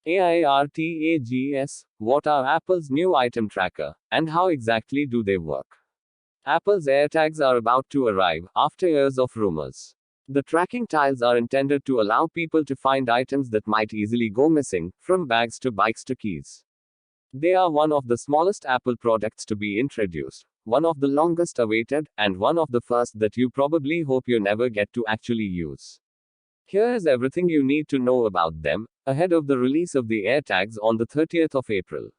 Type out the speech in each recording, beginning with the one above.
Airtags, what are Apple's new item tracker, and how exactly do they work? Apple's AirTags are about to arrive, after years of rumors. The tracking tiles are intended to allow people to find items that might easily go missing, from bags to bikes to keys. They are one of the smallest Apple products to be introduced, one of the longest awaited, and one of the first that you probably hope you never get to actually use. Here is everything you need to know about them, ahead of the release of the AirTags on the 30th of April.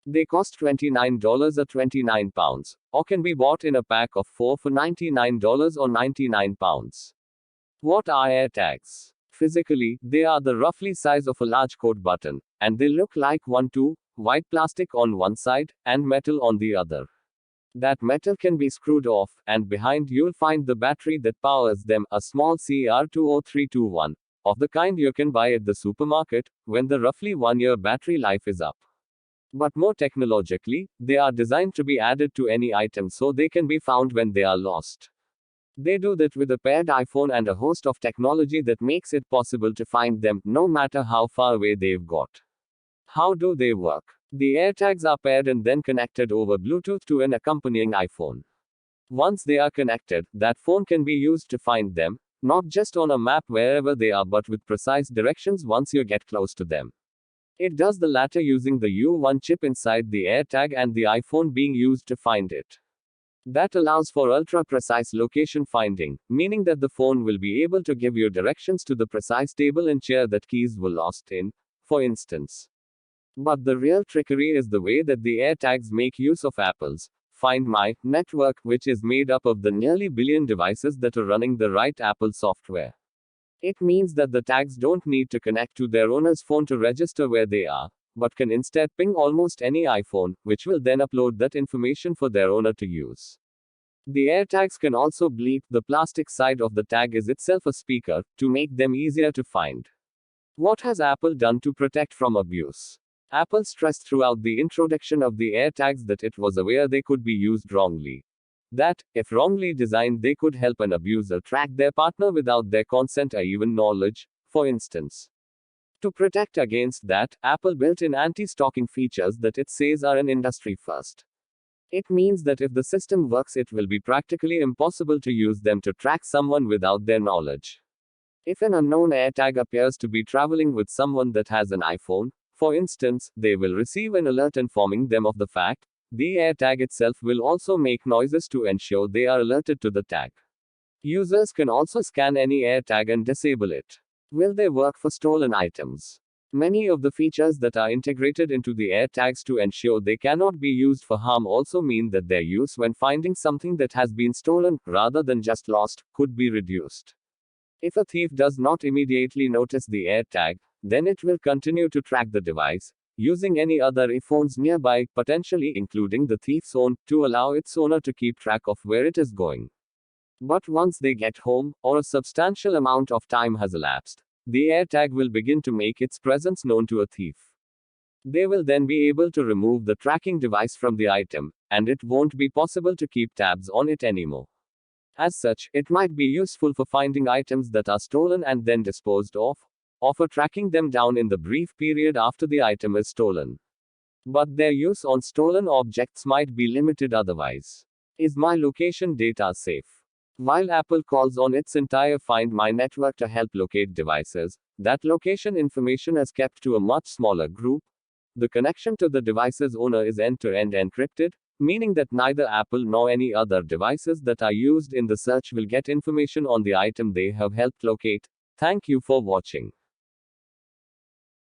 They cost $29 or £29, or can be bought in a pack of 4 for $99 or £99. What are AirTags? Physically, they are the roughly size of a large coat button, and they look like white plastic on one side, and metal on the other. That metal can be screwed off, and behind you'll find the battery that powers them, a small CR20321, of the kind you can buy at the supermarket, when the roughly 1-year battery life is up. But more technologically, they are designed to be added to any item so they can be found when they are lost. They do that with a paired iPhone and a host of technology that makes it possible to find them, no matter how far away they've got. How do they work? The AirTags are paired and then connected over Bluetooth to an accompanying iPhone. Once they are connected, that phone can be used to find them, not just on a map wherever they are but with precise directions once you get close to them. It does the latter using the U1 chip inside the AirTag and the iPhone being used to find it. That allows for ultra-precise location finding, meaning that the phone will be able to give you directions to the precise table and chair that keys were lost in, for instance. But the real trickery is the way that the AirTags make use of Apple's Find My network, which is made up of the nearly billion devices that are running the right Apple software. It means that the tags don't need to connect to their owner's phone to register where they are, but can instead ping almost any iPhone, which will then upload that information for their owner to use. The AirTags can also bleep. The plastic side of the tag is itself a speaker, to make them easier to find. What has Apple done to protect from abuse? Apple stressed throughout the introduction of the AirTags that it was aware they could be used wrongly. That, if wrongly designed, they could help an abuser track their partner without their consent or even knowledge, for instance. To protect against that, Apple built in anti-stalking features that it says are an industry first. It means that if the system works, it will be practically impossible to use them to track someone without their knowledge. If an unknown AirTag appears to be traveling with someone that has an iPhone, for instance, they will receive an alert informing them of the fact. The AirTag itself will also make noises to ensure they are alerted to the tag. Users can also scan any AirTag and disable it. Will they work for stolen items? Many of the features that are integrated into the AirTags to ensure they cannot be used for harm also mean that their use when finding something that has been stolen, rather than just lost, could be reduced. If a thief does not immediately notice the AirTag, then it will continue to track the device, using any other iPhones nearby, potentially including the thief's own, to allow its owner to keep track of where it is going. But once they get home, or a substantial amount of time has elapsed, the AirTag will begin to make its presence known to a thief. They will then be able to remove the tracking device from the item, and it won't be possible to keep tabs on it anymore. As such, it might be useful for finding items that are stolen and then disposed of, or for tracking them down in the brief period after the item is stolen. But their use on stolen objects might be limited otherwise. Is my location data safe? While Apple calls on its entire Find My network to help locate devices, that location information is kept to a much smaller group. The connection to the device's owner is end-to-end encrypted, meaning that neither Apple nor any other devices that are used in the search will get information on the item they have helped locate. Thank you for watching.